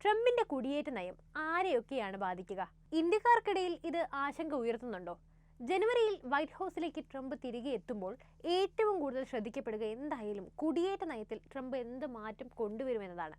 ട്രംപിന്റെ കുടിയേറ്റ നയം ആരെയൊക്കെയാണ് ബാധിക്കുക? ഇന്ത്യക്കാർക്കിടയിൽ ഇത് ആശങ്ക ഉയർത്തുന്നുണ്ടോ? ജനുവരിയിൽ വൈറ്റ് ഹൗസിലേക്ക് ട്രംപ് തിരികെ എത്തുമ്പോൾ ഏറ്റവും കൂടുതൽ ശ്രദ്ധിക്കപ്പെടുക എന്തായാലും കുടിയേറ്റ നയത്തിൽ ട്രംപ് എന്ത് മാറ്റം കൊണ്ടുവരുമെന്നതാണ്.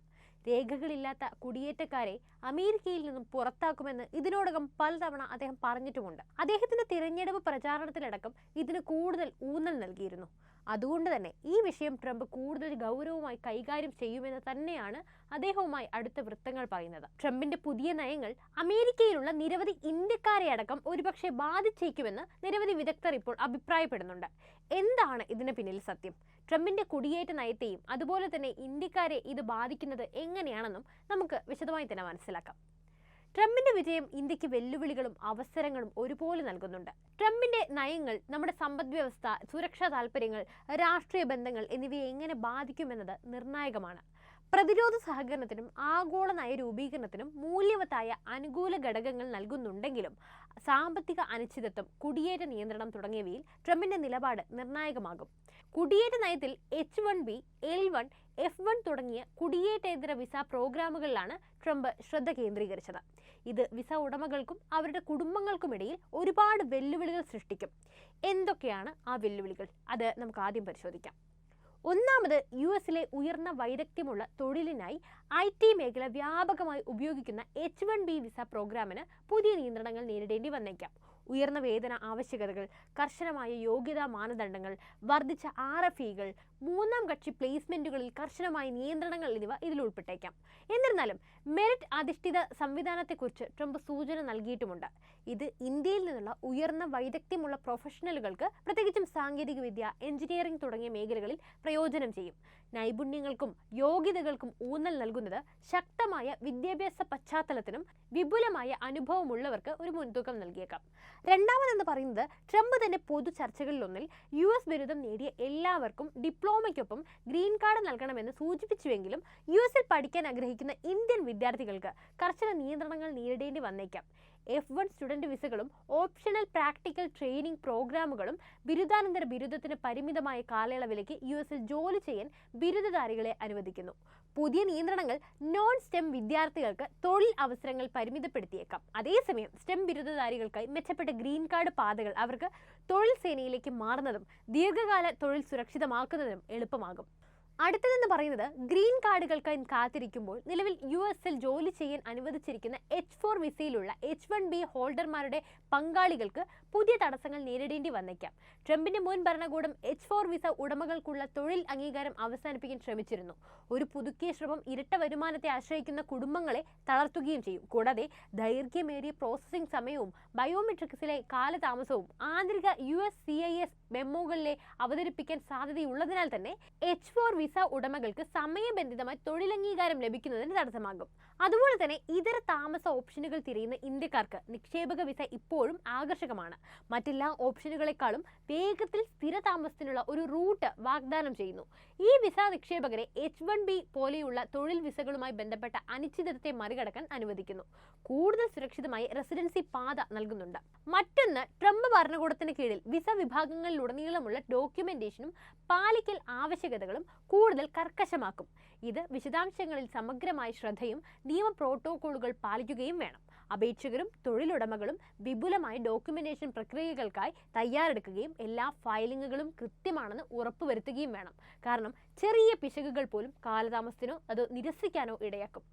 രേഖകളില്ലാത്ത കുടിയേറ്റക്കാരെ അമേരിക്കയിൽ നിന്നും പുറത്താക്കുമെന്ന് ഇതിനോടകം പലതവണ അദ്ദേഹം പറഞ്ഞിട്ടുമുണ്ട്. അദ്ദേഹത്തിന്റെ തിരഞ്ഞെടുപ്പ് പ്രചാരണത്തിലടക്കം ഇതിന് കൂടുതൽ ഊന്നൽ നൽകിയിരുന്നു. അതുകൊണ്ട് തന്നെ ഈ വിഷയം ട്രംപ് കൂടുതൽ ഗൗരവമായി കൈകാര്യം ചെയ്യുമെന്ന് തന്നെയാണ് അദ്ദേഹവുമായി അടുത്ത വൃത്തങ്ങൾ പറയുന്നത്. ട്രംപിന്റെ പുതിയ നയങ്ങൾ അമേരിക്കയിലുള്ള നിരവധി ഇന്ത്യക്കാരെ അടക്കം ഒരുപക്ഷെ ബാധിച്ചേക്കുമെന്ന് നിരവധി വിദഗ്ധർ ഇപ്പോൾ അഭിപ്രായപ്പെടുന്നുണ്ട്. എന്താണ് ഇതിന് പിന്നിൽ സത്യം? ട്രംപിന്റെ കുടിയേറ്റ നയത്തെയും അതുപോലെ തന്നെ ഇന്ത്യക്കാരെ ഇത് ബാധിക്കുന്നത് എങ്ങനെയാണെന്നും നമുക്ക് വിശദമായി തന്നെ മനസ്സിലാക്കാം. ട്രംപിന്റെ വിജയം ഇന്ത്യക്ക് വെല്ലുവിളികളും അവസരങ്ങളും ഒരുപോലെ നൽകുന്നുണ്ട്. ട്രംപിന്റെ നയങ്ങൾ നമ്മുടെ സമ്പദ് വ്യവസ്ഥ, സുരക്ഷാ താൽപ്പര്യങ്ങൾ, രാഷ്ട്രീയ ബന്ധങ്ങൾ എന്നിവയെ എങ്ങനെ ബാധിക്കുമെന്നത് നിർണായകമാണ്. പ്രതിരോധ സഹകരണത്തിനും ആഗോള നയ രൂപീകരണത്തിനും മൂല്യവത്തായ അനുകൂല ഘടകങ്ങൾ നൽകുന്നുണ്ടെങ്കിലും സാമ്പത്തിക അനിശ്ചിതത്വം, കുടിയേറ്റ നിയന്ത്രണം തുടങ്ങിയവയിൽ ട്രംപിന്റെ നിലപാട് നിർണായകമാകും. കുടിയേറ്റ നയത്തിൽ H-1B, L-1, F-1 തുടങ്ങിയ കുടിയേറ്റേതര വിസ പ്രോഗ്രാമുകളിലാണ് ട്രംപ് ശ്രദ്ധ കേന്ദ്രീകരിച്ചത്. ഇത് വിസ ഉടമകൾക്കും അവരുടെ കുടുംബങ്ങൾക്കുമിടയിൽ ഒരുപാട് വെല്ലുവിളികൾ സൃഷ്ടിക്കും. എന്തൊക്കെയാണ് ആ വെല്ലുവിളികൾ? അത് നമുക്ക് ആദ്യം പരിശോധിക്കാം. ഒന്നാമത്, US-ലെ ഉയർന്ന വൈദഗ്ധ്യമുള്ള തൊഴിലിനായി IT മേഖല വ്യാപകമായി ഉപയോഗിക്കുന്ന H-1B വിസ പ്രോഗ്രാമിന് പുതിയ നിയന്ത്രണങ്ങൾ നേരിടേണ്ടി വന്നേക്കാം. ഉയർന്ന വേതന ആവശ്യകതകൾ, കർശനമായ യോഗ്യതാ മാനദണ്ഡങ്ങൾ, വർദ്ധിച്ച RFEകൾ, മൂന്നാം കക്ഷി പ്ലേസ്മെന്റുകളിൽ കർശനമായ നിയന്ത്രണങ്ങൾ എന്നിവ ഇതിൽ ഉൾപ്പെട്ടേക്കാം. എന്നിരുന്നാലും മെറിറ്റ് അധിഷ്ഠിത സംവിധാനത്തെക്കുറിച്ച് ട്രംപ് സൂചന നൽകിയിട്ടുമുണ്ട്. ഇത് ഇന്ത്യയിൽ നിന്നുള്ള ഉയർന്ന വൈദഗ്ധ്യമുള്ള പ്രൊഫഷണലുകൾക്ക്, പ്രത്യേകിച്ചും സാങ്കേതികവിദ്യ, എഞ്ചിനീയറിംഗ് തുടങ്ങിയ മേഖലകളിൽ പ്രയോജനം ചെയ്യും. നൈപുണ്യങ്ങൾക്കും യോഗ്യതകൾക്കും ഊന്നൽ നൽകുന്നത് ശക്തമായ വിദ്യാഭ്യാസ പശ്ചാത്തലത്തിനും വിപുലമായ അനുഭവമുള്ളവർക്ക് ഒരു മുൻതൂക്കം നൽകിയേക്കാം. രണ്ടാമതെന്ന് പറയുന്നത്, ട്രംപ് തന്നെ പൊതു ചർച്ചകളിലൊന്നിൽ US ബിരുദം നേടിയ എല്ലാവർക്കും ഡിപ്ലോമയ്ക്കൊപ്പം ഗ്രീൻ കാർഡ് നൽകണമെന്ന് സൂചിപ്പിച്ചുവെങ്കിലും US-ൽ പഠിക്കാൻ ആഗ്രഹിക്കുന്ന ഇന്ത്യൻ വിദ്യാർത്ഥികൾക്ക് കർശന നിയന്ത്രണങ്ങൾ നേരിടേണ്ടി വന്നേക്കാം. F-1 സ്റ്റുഡന്റ് വിസകളും ഓപ്ഷണൽ പ്രാക്ടിക്കൽ ട്രെയിനിങ് പ്രോഗ്രാമുകളും ബിരുദാനന്തര ബിരുദത്തിന് പരിമിതമായ കാലയളവിലേക്ക് US-ൽ ജോലി ചെയ്യാൻ ബിരുദധാരികളെ അനുവദിക്കുന്നു. പുതിയ നിയന്ത്രണങ്ങൾ നോൺ സ്റ്റെം വിദ്യാർത്ഥികൾക്ക് തൊഴിൽ അവസരങ്ങൾ പരിമിതപ്പെടുത്തിയേക്കാം. അതേസമയം സ്റ്റെം ബിരുദധാരികൾക്കായി മെച്ചപ്പെട്ട ഗ്രീൻ കാർഡ് പാതകൾ അവർക്ക് തൊഴിൽ സേനയിലേക്ക് മാറുന്നതും ദീർഘകാല തൊഴിൽ സുരക്ഷിതമാക്കുന്നതിനും എളുപ്പമാകും. അടുത്തതെന്ന് പറയുന്നത്, ഗ്രീൻ കാർഡുകൾക്കായി കാത്തിരിക്കുമ്പോൾ നിലവിൽ US-ൽ ജോലി ചെയ്യാൻ അനുവദിച്ചിരിക്കുന്ന H-4 വിസയിലുള്ള H-1B ഹോൾഡർമാരുടെ പങ്കാളികൾക്ക് പുതിയ തടസ്സങ്ങൾ നേരിടേണ്ടി വന്നേക്കാം. ട്രംപിന്റെ മുൻ ഭരണകൂടം H-4 വിസ ഉടമകൾക്കുള്ള തൊഴിൽ അംഗീകാരം അവസാനിപ്പിക്കാൻ ശ്രമിച്ചിരുന്നു. ഒരു പുതുക്കിയ ശ്രമം ഇരട്ട വരുമാനത്തെ ആശ്രയിക്കുന്ന കുടുംബങ്ങളെ തളർത്തുകയും ചെയ്യും. കൂടാതെ ദൈർഘ്യമേറിയ പ്രോസസ്സിംഗ് സമയവും ബയോമെട്രിക്സിലെ കാലതാമസവും ആന്തരിക USCIS മെമ്മോകളിലെ അവതരിപ്പിക്കാൻ സാധ്യതയുള്ളതിനാൽ തന്നെ H-4 വിസ ഉടമകൾക്ക് സമയബന്ധിതമായി തൊഴിലംഗീകാരം ലഭിക്കുന്നതിന് തടസ്സമാകും. അതുപോലെ തന്നെ ഇതര താമസ ഓപ്ഷനുകൾ തിരയുന്ന ഇന്ത്യക്കാർക്ക് നിക്ഷേപക വിസ ഇപ്പോഴും ആകർഷകമാണ്. മറ്റെല്ലാ ഓപ്ഷനുകളെക്കാളും വേഗത്തിൽ സ്ഥിരതാമസത്തിനുള്ള ഒരു റൂട്ട് വാഗ്ദാനം ചെയ്യുന്നു. ഈ വിസ നിക്ഷേപകരെ H-1B പോലെയുള്ള തൊഴിൽ വിസകളുമായി ബന്ധപ്പെട്ട അനിശ്ചിതത്വത്തെ മറികടക്കാൻ അനുവദിക്കുന്നു. കൂടുതൽ സുരക്ഷിതമായ റെസിഡൻസി പാത നൽകുന്നുണ്ട്. മറ്റൊന്ന്, ട്രംപ് ഭരണകൂടത്തിന് കീഴിൽ വിസ വിഭാഗങ്ങളിലുടനീളമുള്ള ഡോക്യുമെന്റേഷനും പാലിക്കൽ ആവശ്യകതകളും കൂടുതൽ കർക്കശമാക്കും. ഇത് വിശദാംശങ്ങളിൽ സമഗ്രമായ ശ്രദ്ധയും നിയമ പ്രോട്ടോക്കോളുകൾ പാലിക്കുകയും വേണം. അപേക്ഷകരും തൊഴിലുടമകളും വിപുലമായ ഡോക്യുമെന്റേഷൻ പ്രക്രിയകൾക്കായി തയ്യാറെടുക്കുകയും എല്ലാ ഫയലിങ്ങുകളും കൃത്യമാണെന്ന് ഉറപ്പുവരുത്തുകയും വേണം. കാരണം ചെറിയ പിശകുകൾ പോലും കാലതാമസത്തിനോ അത് നിരസിക്കാനോ ഇടയാക്കും.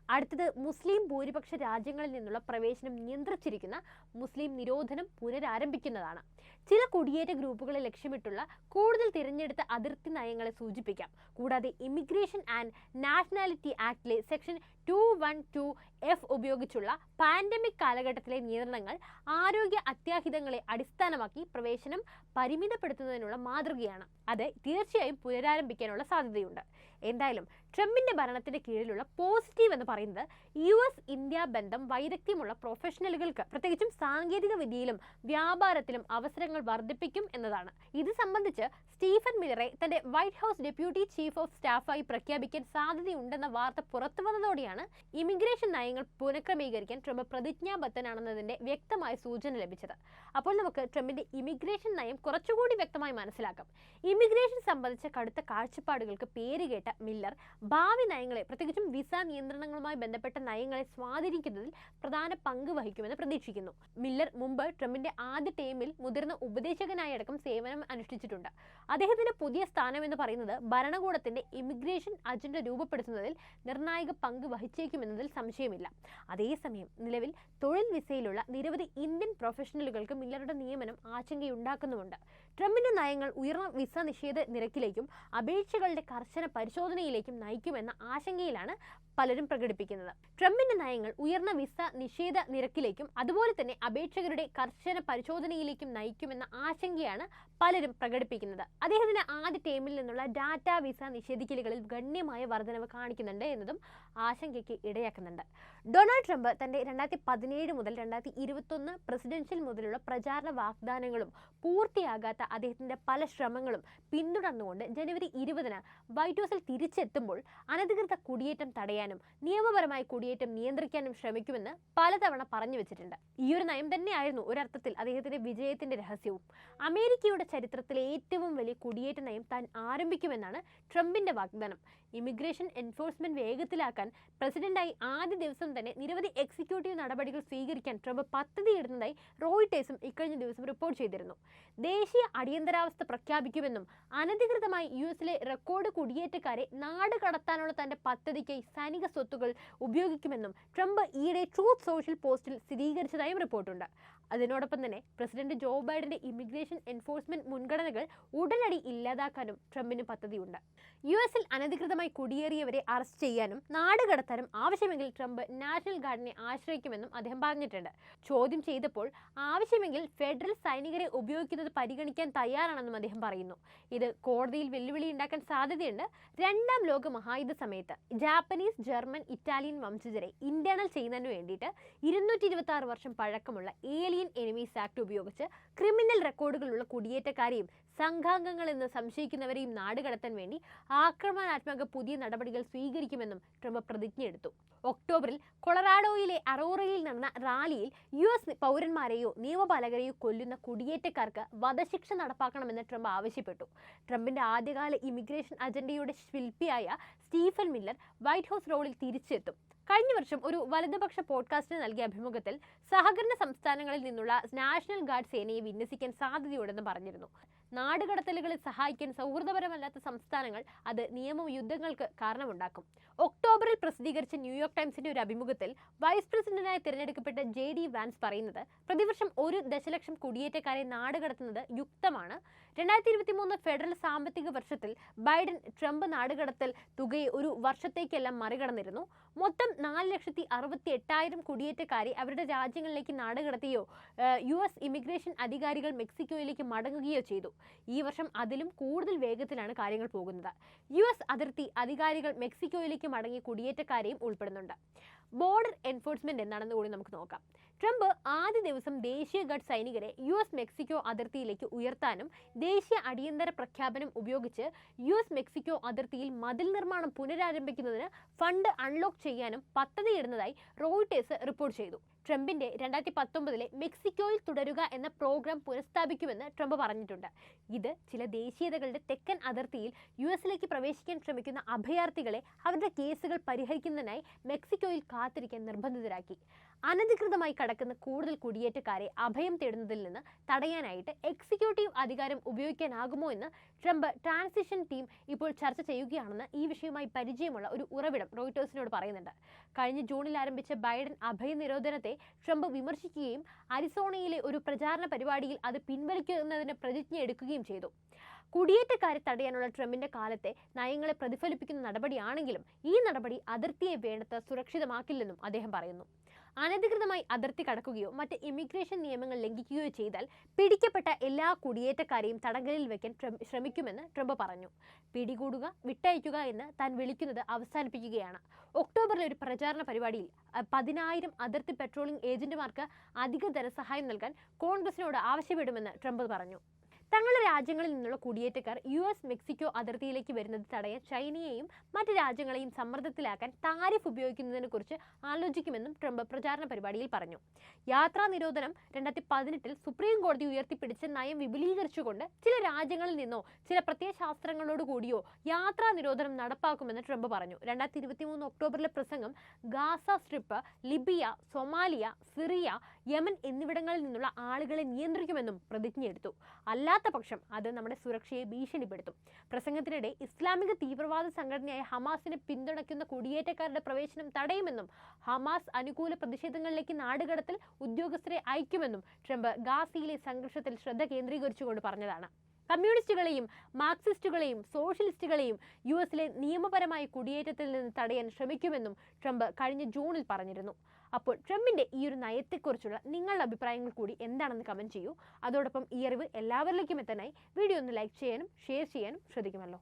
അടുത്തത്, മുസ്ലിം ഭൂരിപക്ഷ രാജ്യങ്ങളിൽ നിന്നുള്ള പ്രവേശനം നിയന്ത്രിച്ചിരിക്കുന്ന മുസ്ലിം നിരോധനം പുനരാരംഭിക്കുന്നതാണ്. ചില കുടിയേറ്റ ഗ്രൂപ്പുകളെ ലക്ഷ്യമിട്ടുള്ള കൂടുതൽ തിരഞ്ഞെടുത്ത അതിർത്തി നയങ്ങളെ സൂചിപ്പിക്കാം. കൂടാതെ ഇമിഗ്രേഷൻ ആൻഡ് നാഷണാലിറ്റി ആക്ടിലെ സെക്ഷൻ 212F ഉപയോഗിച്ചുള്ള പാൻഡമിക് കാലഘട്ടത്തിലെ നിയന്ത്രണങ്ങൾ ആരോഗ്യ അത്യാഹിതങ്ങളെ അടിസ്ഥാനമാക്കി പ്രവേശനം പരിമിതപ്പെടുത്തുന്നതിനുള്ള മാതൃകയാണ്. അത് തീർച്ചയായും പുനരാരംഭിക്കാനുള്ള സാധ്യതയുണ്ട്. എന്തായാലും ട്രംപിന്റെ ഭരണത്തിന്റെ കീഴിലുള്ള പോസിറ്റീവ് എന്ന് പറയുന്നത് US-ഇന്ത്യ ബന്ധം വൈദഗ്ധ്യമുള്ള പ്രൊഫഷണലുകൾക്ക്, പ്രത്യേകിച്ചും സാങ്കേതിക വിദ്യയിലും വ്യാപാരത്തിലും അവസരങ്ങൾ വർദ്ധിപ്പിക്കും എന്നതാണ്. ഇത് സംബന്ധിച്ച് സ്റ്റീഫൻ മില്ലറെ തന്റെ White House deputy chief of സ്റ്റാഫായി പ്രഖ്യാപിക്കാൻ സാധ്യതയുണ്ടെന്ന വാർത്ത പുറത്തു വന്നതോടെയാണ് ഇമിഗ്രേഷൻ നയങ്ങൾ പുനഃക്രമീകരിക്കാൻ ട്രംപ് പ്രതിജ്ഞാബദ്ധനാണെന്നതിന്റെ വ്യക്തമായ സൂചന ലഭിച്ചത്. അപ്പോൾ നമുക്ക് ട്രംപിന്റെ ഇമിഗ്രേഷൻ നയം കുറച്ചുകൂടി വ്യക്തമായി മനസ്സിലാക്കാം. ഇമിഗ്രേഷൻ സംബന്ധിച്ച കടുത്ത കാഴ്ചപ്പാടുകൾക്ക് പേരുകേട്ട മില്ലർ ഭാവി നയങ്ങളെ, പ്രത്യേകിച്ചും വിസ നിയന്ത്രണങ്ങളുമായി ബന്ധപ്പെട്ട നയങ്ങളെ സ്വാധീനിക്കുന്നതിൽ പ്രധാന പങ്ക് വഹിക്കുമെന്ന് പ്രതീക്ഷിക്കുന്നു. മില്ലർ മുമ്പ് ട്രംപിന്റെ ആദ്യ ടേമിൽ മുതിർന്ന ഉപദേശകനായി അടക്കം സേവനം അനുഷ്ഠിച്ചിട്ടുണ്ട്. അദ്ദേഹത്തിന്റെ പുതിയ സ്ഥാനം എന്ന് പറയുന്നത് ഭരണകൂടത്തിന്റെ ഇമിഗ്രേഷൻ അജണ്ട രൂപപ്പെടുത്തുന്നതിൽ നിർണായക പങ്ക് വഹിച്ചേക്കുമെന്നതിൽ സംശയമില്ല. അതേസമയം നിലവിൽ തൊഴിൽ വിസയിലുള്ള നിരവധി ഇന്ത്യൻ പ്രൊഫഷണലുകൾക്ക് മില്ലറുടെ നിയമനം ആശങ്കയുണ്ടാക്കുന്നുമുണ്ട്. ട്രംപിന്റെ നയങ്ങൾ ഉയർന്ന വിസ നിഷേധ നിരക്കിലേക്കും അപേക്ഷകളുടെ കർശന പരിശോധനയിലേക്കും നയിക്കുമെന്ന ആശങ്കയിലാണ് പലരും പ്രകടിപ്പിക്കുന്നത്. ട്രംപിന്റെ നയങ്ങൾ ഉയർന്ന വിസ നിഷേധ നിരക്കിലേക്കും അതുപോലെ തന്നെ അപേക്ഷകരുടെ കർശന പരിശോധനയിലേക്കും നയിക്കുമെന്ന ആശങ്കയാണ് പലരും പ്രകടിപ്പിക്കുന്നത്. അദ്ദേഹത്തിന്റെ ആദ്യ ടേമിൽ നിന്നുള്ള ഡാറ്റ വിസ നിഷേധിക്കലുകളിൽ ഗണ്യമായ വർധനവ് കാണിക്കുന്നുണ്ട് എന്നതും ആശങ്കയ്ക്ക് ഇടയാക്കുന്നുണ്ട്. ഡൊണാൾഡ് ട്രംപ് തന്റെ 2017 മുതൽ 2021 പ്രസിഡൻഷ്യൽ മുതലുള്ള പ്രചാരണ വാഗ്ദാനങ്ങളും പൂർത്തിയാകാത്ത അദ്ദേഹത്തിന്റെ പല ശ്രമങ്ങളും പിന്തുടർന്നുകൊണ്ട് ജനുവരി 20 വൈറ്റ് ഹൗസിൽ തിരിച്ചെത്തുമ്പോൾ അനധികൃത കുടിയേറ്റം തടയാനും നിയമപരമായ കുടിയേറ്റം നിയന്ത്രിക്കാനും ശ്രമിക്കുമെന്ന് പലതവണ പറഞ്ഞു വെച്ചിട്ടുണ്ട്. ഈ ഒരു നയം തന്നെയായിരുന്നു ഒരർത്ഥത്തിൽ അദ്ദേഹത്തിന്റെ വിജയത്തിന്റെ രഹസ്യവും. അമേരിക്കയുടെ ചരിത്രത്തിലെ ഏറ്റവും വലിയ കുടിയേറ്റ നയം താൻ ആരംഭിക്കുമെന്നാണ് ട്രംപിന്റെ വാഗ്ദാനം. ഇമിഗ്രേഷൻ എൻഫോഴ്സ്മെന്റ് വേഗത്തിലാക്കാൻ പ്രസിഡന്റായി ആദ്യ ദിവസം തന്നെ നിരവധി എക്സിക്യൂട്ടീവ് നടപടികൾ സ്വീകരിക്കാൻ ട്രംപ് പദ്ധതിയിടുന്നതായി റോയിട്ടേഴ്സും ഇക്കഴിഞ്ഞ ദിവസം റിപ്പോർട്ട് ചെയ്തിരുന്നു. ദേശീയ അടിയന്തരാവസ്ഥ പ്രഖ്യാപിക്കുമെന്നും അനധികൃതമായി യുഎസിലെ റെക്കോർഡ് കുടിയേറ്റക്കാരെ നാട് കടത്താനുള്ള തന്റെ പദ്ധതിക്കായി സൈനിക സ്വത്തുകൾ ഉപയോഗിക്കുമെന്നും ട്രംപ് ഈയിടെ ട്രൂത്ത് സോഷ്യൽ പോസ്റ്റിൽ സ്ഥിരീകരിച്ചതായും റിപ്പോർട്ടുണ്ട്. അതിനോടൊപ്പം തന്നെ പ്രസിഡന്റ് ജോ ബൈഡന്റെ ഇമിഗ്രേഷൻ എൻഫോഴ്സ്മെന്റ് മുൻഗണനകൾ ഉടനടി ഇല്ലാതാക്കാനും ട്രംപിന് പദ്ധതിയുണ്ട്. യുഎസിൽ അനധികൃതമായി കുടിയേറിയവരെ അറസ്റ്റ് ചെയ്യാനും നാട് കടത്താനും ആവശ്യമെങ്കിൽ ട്രംപ് നാഷണൽ ഗാർഡിനെ ആശ്രയിക്കുമെന്നും അദ്ദേഹം പറഞ്ഞിട്ടുണ്ട്. ചോദ്യം ചെയ്തപ്പോൾ ആവശ്യമെങ്കിൽ ഫെഡറൽ സൈനികരെ ഉപയോഗിക്കുന്നത് പരിഗണിക്കാൻ തയ്യാറാണെന്നും അദ്ദേഹം പറയുന്നു. ഇത് കോടതിയിൽ വെല്ലുവിളി ഉണ്ടാക്കാൻ സാധ്യതയുണ്ട്. രണ്ടാം ലോക മഹായുദ്ധ സമയത്ത് ജാപ്പനീസ്, ജർമ്മൻ, ഇറ്റാലിയൻ വംശജരെ ഇന്റേണൽ ചെയ്യുന്നതിന് വേണ്ടിയിട്ട് 226 വർഷം പഴക്കമുള്ള ഏലിയൻ എനിമീസ് ആക്ട് ഉപയോഗിച്ച് ക്രിമിനൽ റെക്കോർഡുകളുള്ള കുടിയേറ്റക്കാരെയും സംഘാംഗങ്ങൾ എന്ന് സംശയിക്കുന്നവരെയും നാടുകടത്താൻ വേണ്ടി ആക്രമണാത്മക പുതിയ നടപടികൾ സ്വീകരിക്കുമെന്നും ട്രംപ് പ്രതിജ്ഞയെടുത്തു. ഒക്ടോബറിൽ കൊളറാഡോയിലെ അറോറയിൽ നടന്ന റാലിയിൽ യുഎസ് പൗരന്മാരെയോ നിയമപാലകരെയോ കൊല്ലുന്ന കുടിയേറ്റക്കാർക്ക് വധശിക്ഷ നടപ്പാക്കണമെന്ന് ട്രംപ് ആവശ്യപ്പെട്ടു. ട്രംപിന്റെ ആദ്യകാല ഇമിഗ്രേഷൻ അജണ്ടയുടെ ശില്പിയായ സ്റ്റീഫൻ മില്ലർ വൈറ്റ് ഹൗസ് റോളിൽ തിരിച്ചെത്തും. കഴിഞ്ഞ വർഷം ഒരു വലതുപക്ഷ പോഡ്കാസ്റ്റിന് നൽകിയ അഭിമുഖത്തിൽ സഹകരണ സംസ്ഥാനങ്ങളിൽ നിന്നുള്ള നാഷണൽ ഗാർഡ് സേനയെ വിന്യസിക്കാൻ സാധ്യതയുണ്ടെന്ന് പറഞ്ഞിരുന്നു. നാടുകടത്തലുകളെ സഹായിക്കാൻ സൗഹൃദപരമല്ലാത്ത സംസ്ഥാനങ്ങൾ അത് നിയമയുദ്ധങ്ങൾക്ക് കാരണമുണ്ടാക്കും. ഒക്ടോബറിൽ പ്രസിദ്ധീകരിച്ച ന്യൂയോർക്ക് ടൈംസിന്റെ ഒരു അഭിമുഖത്തിൽ വൈസ് പ്രസിഡന്റായി തിരഞ്ഞെടുക്കപ്പെട്ട JD വാൻസ് പറയുന്നത് പ്രതിവർഷം 1 ദശലക്ഷം കുടിയേറ്റക്കാരെ നാടുകടത്തുന്നത് യുക്തമാണ്. 2023 ഫെഡറൽ സാമ്പത്തിക വർഷത്തിൽ ബൈഡൻ ട്രംപ് നാടുകടത്തൽ തുകയെ ഒരു വർഷത്തേക്കെല്ലാം മറികടന്നിരുന്നു. മൊത്തം 4,68,000 കുടിയേറ്റക്കാരെ അവരുടെ രാജ്യങ്ങളിലേക്ക് നാടുകടത്തുകയോ US ഇമിഗ്രേഷൻ അധികാരികൾ മെക്സിക്കോയിലേക്ക് മടങ്ങുകയോ ചെയ്തു. ഈ വർഷം അതിലും കൂടുതൽ വേഗത്തിലാണ് കാര്യങ്ങൾ പോകുന്നത്. US അതിർത്തി അധികാരികൾ മെക്സിക്കോയിലേക്ക് മടങ്ങിയ കുടിയേറ്റക്കാരെയും ഉൾപ്പെടുന്നുണ്ട്. ബോർഡർ എൻഫോഴ്സ്മെന്റ് എന്താണെന്ന് കൂടി നമുക്ക് നോക്കാം. ട്രംപ് ആദ്യ ദിവസം ദേശീയ ഗാർഡ് സൈനികരെ US മെക്സിക്കോ അതിർത്തിയിലേക്ക് ഉയർത്താനും ദേശീയ അടിയന്തര പ്രഖ്യാപനം ഉപയോഗിച്ച് US മെക്സിക്കോ അതിർത്തിയിൽ മതിൽ നിർമ്മാണം പുനരാരംഭിക്കുന്നതിന് ഫണ്ട് അൺലോക്ക് ചെയ്യാനും പദ്ധതിയിടുന്നതായി റോയിട്ടേഴ്സ് റിപ്പോർട്ട് ചെയ്തു. ട്രംപിന്റെ 2019 മെക്സിക്കോയിൽ തുടരുക എന്ന പ്രോഗ്രാം പുനഃസ്ഥാപിക്കുമെന്ന് ട്രംപ് പറഞ്ഞിട്ടുണ്ട്. ഇത് ചില ദേശീയതകളുടെ തെക്കൻ അതിർത്തിയിൽ US പ്രവേശിക്കാൻ ശ്രമിക്കുന്ന അഭയാർത്ഥികളെ അവരുടെ കേസുകൾ പരിഹരിക്കുന്നതിനായി മെക്സിക്കോയിൽ കാത്തിരിക്കാൻ നിർബന്ധിതരാക്കി. അനധികൃതമായി കടക്കുന്ന കൂടുതൽ കുടിയേറ്റക്കാരെ അഭയം തേടുന്നതിൽ നിന്ന് തടയാനായിട്ട് എക്സിക്യൂട്ടീവ് അധികാരം ഉപയോഗിക്കാനാകുമോ എന്ന് ട്രംപ് ട്രാൻസിഷൻ ടീം ഇപ്പോൾ ചർച്ച ചെയ്യുകയാണെന്ന് ഈ വിഷയവുമായി പരിചയമുള്ള ഒരു ഉറവിടം റോയിട്ടേഴ്സിനോട് പറയുന്നുണ്ട്. കഴിഞ്ഞ ജൂണിൽ ആരംഭിച്ച ബൈഡൻ അഭയ നിരോധനത്തെ ട്രംപ് വിമർശിക്കുകയും അരിസോണയിലെ ഒരു പ്രചാരണ പരിപാടിയിൽ അത് പിൻവലിക്കുന്നതിന് പ്രതിജ്ഞ എടുക്കുകയും ചെയ്തു. കുടിയേറ്റക്കാരെ തടയാനുള്ള ട്രംപിന്റെ കാലത്തെ നയങ്ങളെ പ്രതിഫലിപ്പിക്കുന്ന നടപടിയാണെങ്കിലും ഈ നടപടി അതിർത്തിയെ വേണ്ടത്ര സുരക്ഷിതമാക്കില്ലെന്നും അദ്ദേഹം പറയുന്നു. അനധികൃതമായി അതിർത്തി കടക്കുകയോ മറ്റ് ഇമിഗ്രേഷൻ നിയമങ്ങൾ ലംഘിക്കുകയോ ചെയ്താൽ പിടിക്കപ്പെട്ട എല്ലാ കുടിയേറ്റക്കാരെയും തടങ്കലിൽ വയ്ക്കാൻ ശ്രമിക്കുമെന്ന് ട്രംപ് പറഞ്ഞു. പിടികൂടുക, വിട്ടയക്കുക എന്ന് താൻ വിളിക്കുന്നത് അവസാനിപ്പിക്കുകയാണ്. ഒക്ടോബറിലെ ഒരു പ്രചാരണ പരിപാടിയിൽ 10,000 അതിർത്തി പെട്രോളിംഗ് ഏജന്റുമാർക്ക് അധിക ധനസഹായം നൽകാൻ കോൺഗ്രസിനോട് ആവശ്യപ്പെടുമെന്ന് ട്രംപ് പറഞ്ഞു. തങ്ങളുടെ രാജ്യങ്ങളിൽ നിന്നുള്ള കുടിയേറ്റക്കാർ US മെക്സിക്കോ അതിർത്തിയിലേക്ക് വരുന്നത് തടയാൻ ചൈനയെയും മറ്റ് രാജ്യങ്ങളെയും സമ്മർദ്ദത്തിലാക്കാൻ താരിഫ് ഉപയോഗിക്കുന്നതിനെ കുറിച്ച് ആലോചിക്കുമെന്നും ട്രംപ് പ്രചാരണ പരിപാടിയിൽ പറഞ്ഞു. യാത്രാ നിരോധനം 2018 സുപ്രീം കോടതി ഉയർത്തിപ്പിടിച്ച നയം വിപുലീകരിച്ചുകൊണ്ട് ചില രാജ്യങ്ങളിൽ നിന്നോ ചില പ്രത്യയശാസ്ത്രങ്ങളോട് കൂടിയോ യാത്രാ നിരോധനം നടപ്പാക്കുമെന്ന് ട്രംപ് പറഞ്ഞു. 2023 ഒക്ടോബറിലെ പ്രസംഗം Gaza strip, Libya, Somalia, Syria, Yemen എന്നിവിടങ്ങളിൽ നിന്നുള്ള ആളുകളെ നിയന്ത്രിക്കുമെന്നും പ്രതിജ്ഞയെടുത്തു. അല്ലാത്ത പക്ഷം അത് നമ്മുടെ സുരക്ഷയെ ഭീഷണിപ്പെടുത്തും. പ്രസംഗത്തിനിടെ ഇസ്ലാമിക തീവ്രവാദ സംഘടനയായ ഹമാസിനെ പിന്തുണയ്ക്കുന്ന കുടിയേറ്റക്കാരുടെ പ്രവേശനം തടയുമെന്നും ഹമാസ് അനുകൂല പ്രതിഷേധങ്ങളിലേക്ക് നാടുകടത്തൽ ഉദ്യോഗസ്ഥരെ അയക്കുമെന്നും ട്രംപ് ഗാസയിലെ സംഘർഷത്തിൽ ശ്രദ്ധ കേന്ദ്രീകരിച്ചുകൊണ്ട് പറഞ്ഞതാണ്. കമ്മ്യൂണിസ്റ്റുകളെയും മാർക്സിസ്റ്റുകളെയും സോഷ്യലിസ്റ്റുകളെയും US-ലെ നിയമപരമായ കുടിയേറ്റത്തിൽ നിന്ന് തടയാൻ ശ്രമിക്കുമെന്നും ട്രംപ് കഴിഞ്ഞ ജൂണിൽ പറഞ്ഞിരുന്നു. അപ്പോൾ ട്രംപിന്റെ ഈ ഒരു നയത്തെക്കുറിച്ചുള്ള നിങ്ങളുടെ അഭിപ്രായങ്ങൾ കൂടി എന്താണെന്ന് കമന്റ് ചെയ്യൂ. അതോടൊപ്പം ഈ അറിവ് എല്ലാവരിലേക്കും എത്താനായി വീഡിയോ ഒന്ന് ലൈക്ക് ചെയ്യാനും ഷെയർ ചെയ്യാനും ശ്രദ്ധിക്കുമല്ലോ.